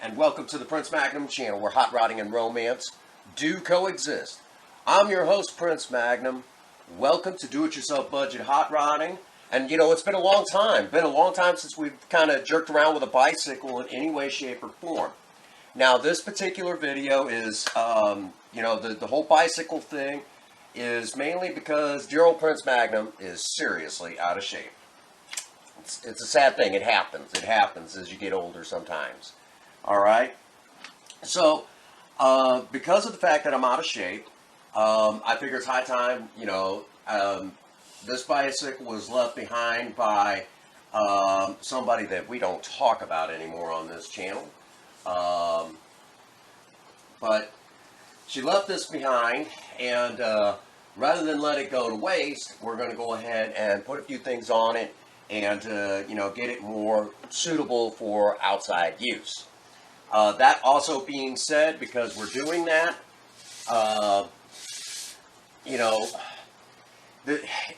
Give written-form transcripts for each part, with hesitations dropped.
and welcome to the Prince Magnum channel, where hot rodding and romance do coexist. I'm your host, Prince Magnum. Welcome to Do-It-Yourself Budget Hot Rodding. And you know, it's been a long time. Since we've kind of jerked around with a bicycle in any way, shape, or form. Now, this particular video is, the whole bicycle thing is mainly because dear old Prince Magnum is seriously out of shape. It's a sad thing. It happens. It happens as you get older sometimes. All right? So, because of the fact that I'm out of shape, I figure it's high time, this bicycle was left behind by somebody that we don't talk about anymore on this channel. But she left this behind, and rather than let it go to waste, we're going to go ahead and put a few things on it and, get it more suitable for outside use. That also being said, because we're doing that,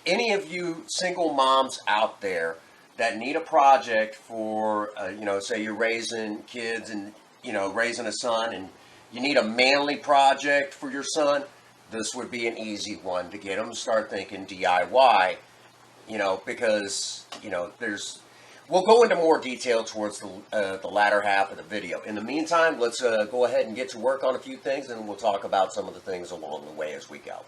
any of you single moms out there that need a project for, say you're raising kids and, raising a son, and you need a manly project for your son, this would be an easy one to get them to start thinking DIY, because, we'll go into more detail towards the latter half of the video. In the meantime, let's go ahead and get to work on a few things, and we'll talk about some of the things along the way as we go.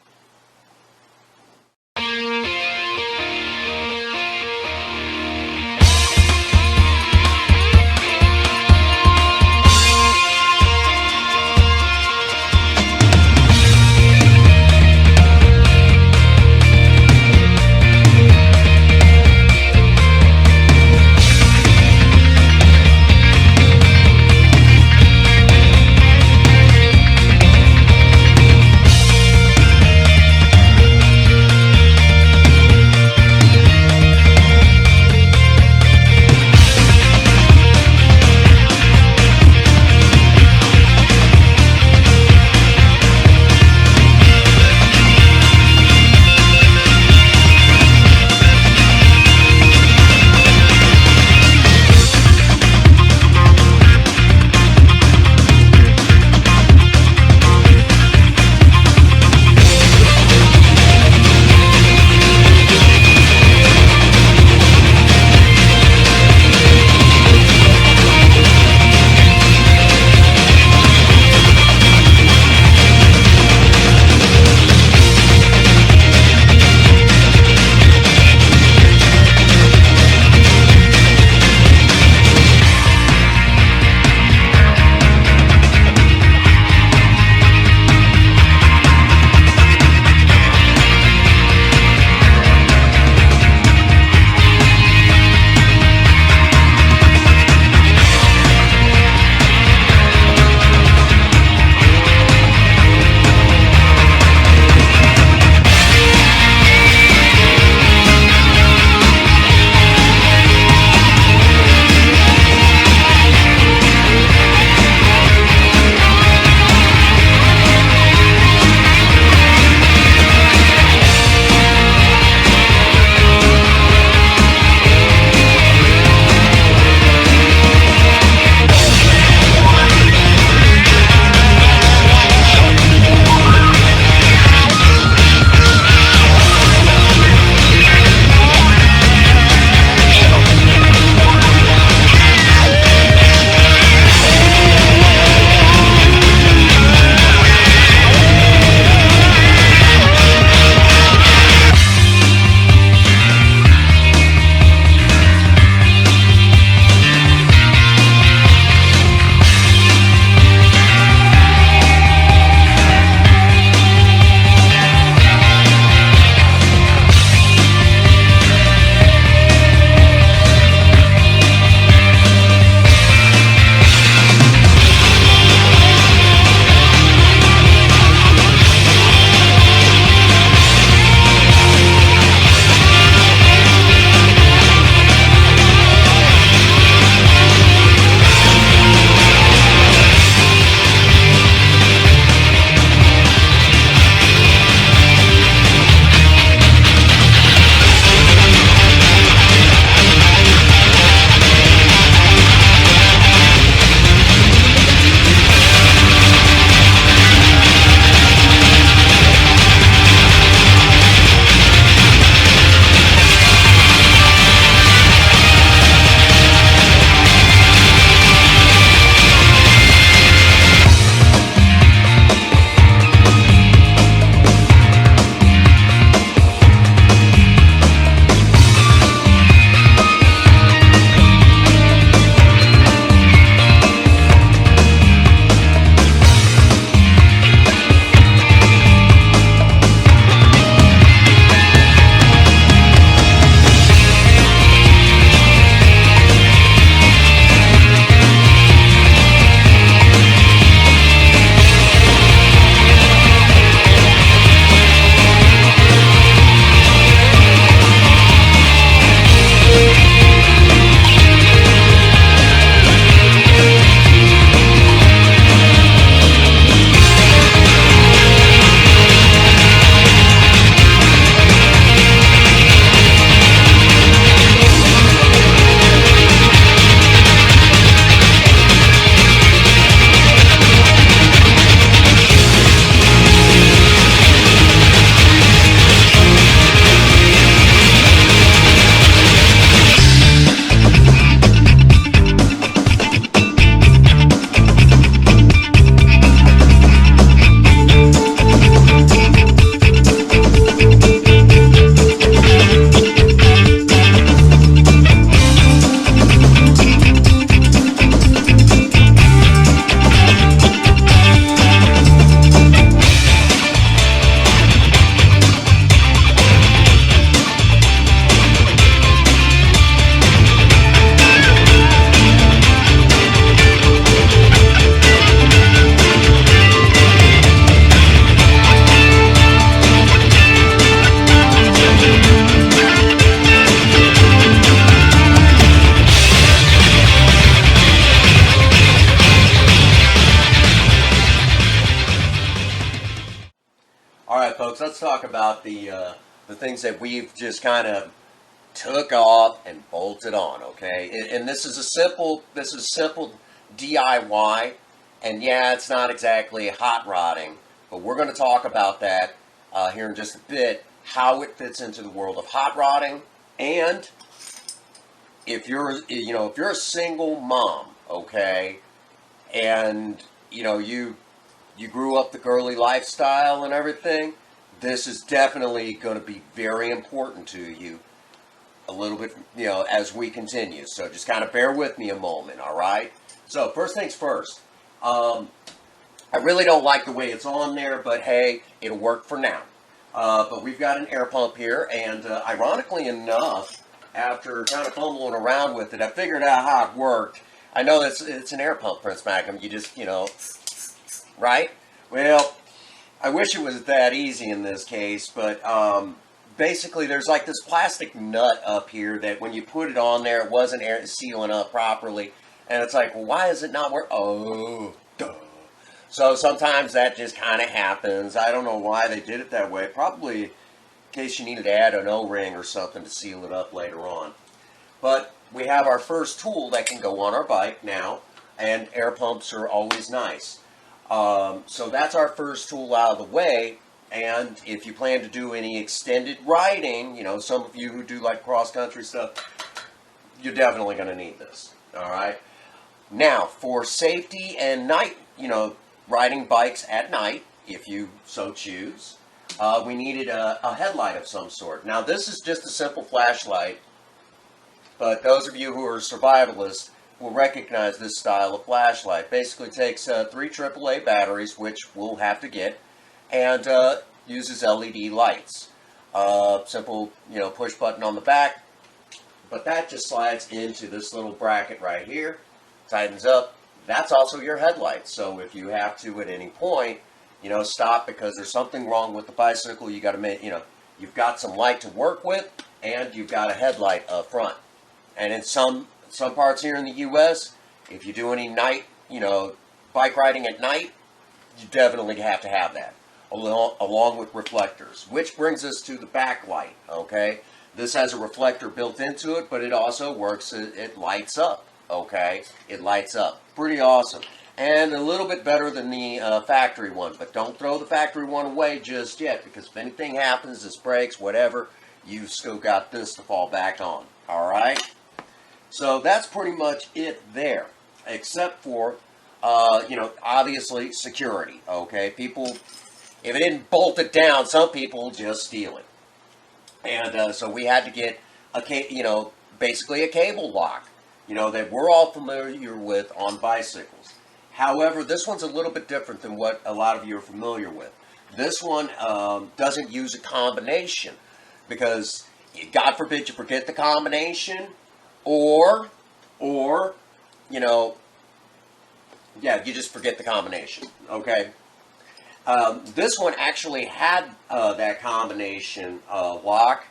folks, let's talk about the things that we've just kind of took off and bolted on. Okay, and this is a simple DIY, and yeah, it's not exactly hot rodding, but we're going to talk about that here in just a bit, how it fits into the world of hot rodding, and if you're a single mom, okay, and you grew up the girly lifestyle and everything, this is definitely going to be very important to you a little bit, as we continue. So just kind of bear with me a moment, all right? So first things first, I really don't like the way it's on there, but hey, it'll work for now. But we've got an air pump here, and ironically enough, after kind of fumbling around with it, I figured out how it worked. I know it's an air pump, Prince Magnum. You just, right? Well, I wish it was that easy in this case, but basically there's like this plastic nut up here that when you put it on there, it wasn't sealing up properly. And it's like, well, why is it not working? Oh, duh. So sometimes that just kind of happens. I don't know why they did it that way. Probably in case you needed to add an O-ring or something to seal it up later on. But we have our first tool that can go on our bike now, and air pumps are always nice. So that's our first tool out of the way. And if you plan to do any extended riding, some of you who do like cross-country stuff, you're definitely going to need this. All right. Now, for safety and night, riding bikes at night, if you so choose, we needed a headlight of some sort. Now, this is just a simple flashlight, but those of you who are survivalists will recognize this style of flashlight. Basically takes 3 AAA batteries, which we'll have to get, and uses LED lights. Simple, push button on the back, but that just slides into this little bracket right here, tightens up. That's also your headlight. So if you have to at any point, stop because there's something wrong with the bicycle, you got to make, you've got some light to work with, and you've got a headlight up front. And in some parts here in the U.S., if you do any night, bike riding at night, you definitely have to have that, along with reflectors. Which brings us to the backlight, okay? This has a reflector built into it, but it also works, it lights up, okay? It lights up. Pretty awesome. And a little bit better than the factory one, but don't throw the factory one away just yet, because if anything happens, this breaks, whatever, you've still got this to fall back on, all right? So that's pretty much it there, except for, obviously security, okay? People, if it didn't bolt it down, some people just steal it. And so we had to get basically a cable lock, that we're all familiar with on bicycles. However, this one's a little bit different than what a lot of you are familiar with. This one doesn't use a combination because, God forbid, you forget the combination, or you just forget the combination, okay? This one actually had that combination lock,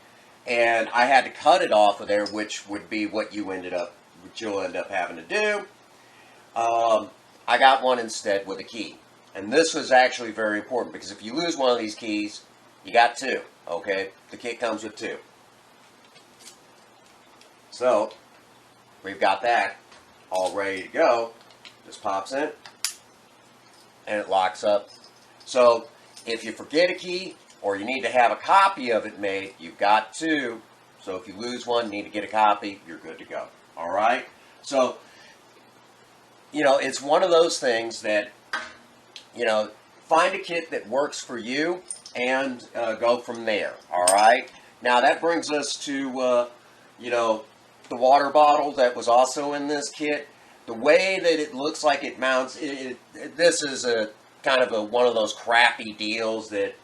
and I had to cut it off of there, which would be what you'll end up having to do. I got one instead with a key, and this was actually very important because if you lose one of these keys, you got 2. Okay, the kit comes with 2. So we've got that all ready to go. Just pops in, and it locks up. So if you forget a key or you need to have a copy of it made, you've got 2. So if you lose one, you need to get a copy, you're good to go. All right? So, it's one of those things that, find a kit that works for you and go from there. All right? Now that brings us to, the water bottle that was also in this kit. The way that it looks like it mounts, this is a kind of one of those crappy deals that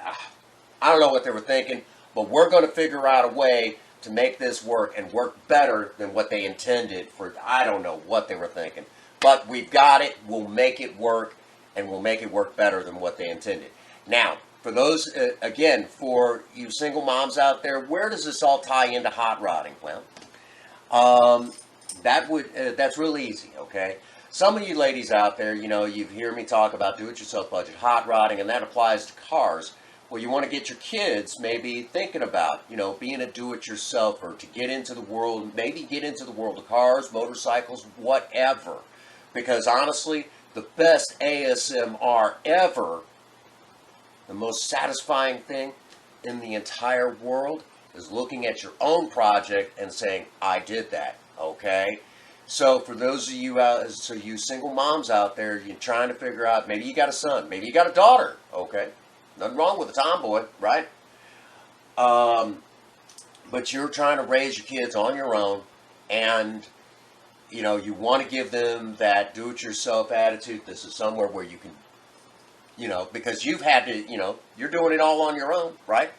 I don't know what they were thinking, but we're going to figure out a way to make this work and work better than what they intended for. I don't know what they were thinking, but we've got it. We'll make it work, and we'll make it work better than what they intended. Now, for those, again, for you single moms out there, where does this all tie into hot rodding? Well, that's real easy, okay? Some of you ladies out there, you hear me talk about do-it-yourself budget hot rodding, and that applies to cars. Well, you want to get your kids maybe thinking about, being a do-it-yourselfer to get into the world, maybe get into the world of cars, motorcycles, whatever. Because honestly, the best ASMR ever, the most satisfying thing in the entire world is looking at your own project and saying, I did that, okay? So for those of you you single moms out there, you're trying to figure out, maybe you got a son, maybe you got a daughter, okay? Nothing wrong with a tomboy, right? But you're trying to raise your kids on your own, and you want to give them that do-it-yourself attitude. This is somewhere where you can, because you've had to, you're doing it all on your own, right?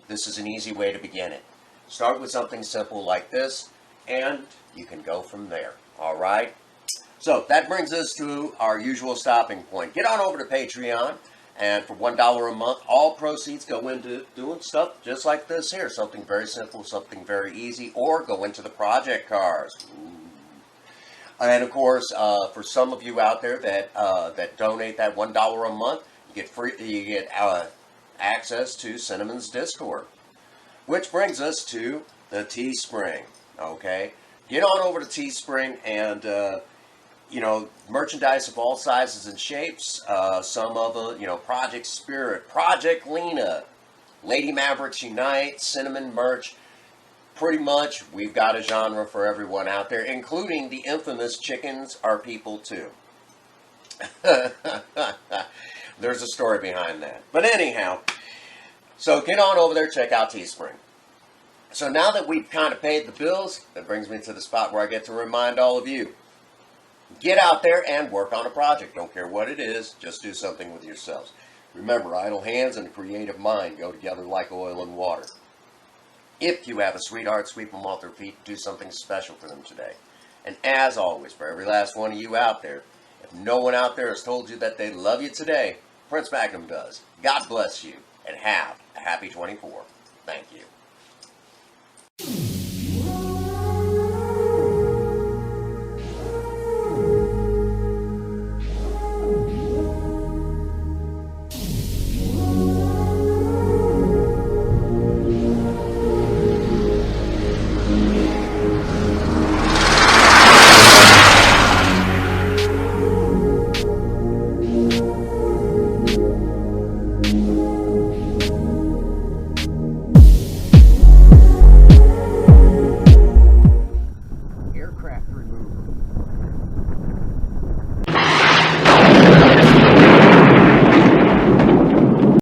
This is an easy way to begin it. Start with something simple like this, and you can go from there, all right? So that brings us to our usual stopping point. Get on over to Patreon, and for $1 a month, all proceeds go into doing stuff just like this here. Something very simple, something very easy, or go into the project cars. Ooh. And of course, for some of you out there that donate that $1 a month, you get access to Cinnamon's Discord. Which brings us to the Teespring. Okay, get on over to Teespring, and merchandise of all sizes and shapes. Some of the Project Spirit, Project Lena, Lady Mavericks Unite, Cinnamon merch. Pretty much, we've got a genre for everyone out there, including the infamous Chickens Are People Too. There's a story behind that. But anyhow, so get on over there, check out Teespring. So now that we've kind of paid the bills, that brings me to the spot where I get to remind all of you. Get out there and work on a project. Don't care what it is, just do something with yourselves. Remember, idle hands and a creative mind go together like oil and water. If you have a sweetheart, sweep them off their feet and do something special for them today. And as always, for every last one of you out there, if no one out there has told you that they love you today, Prince Magnum does. God bless you, and have a happy 24. Thank you.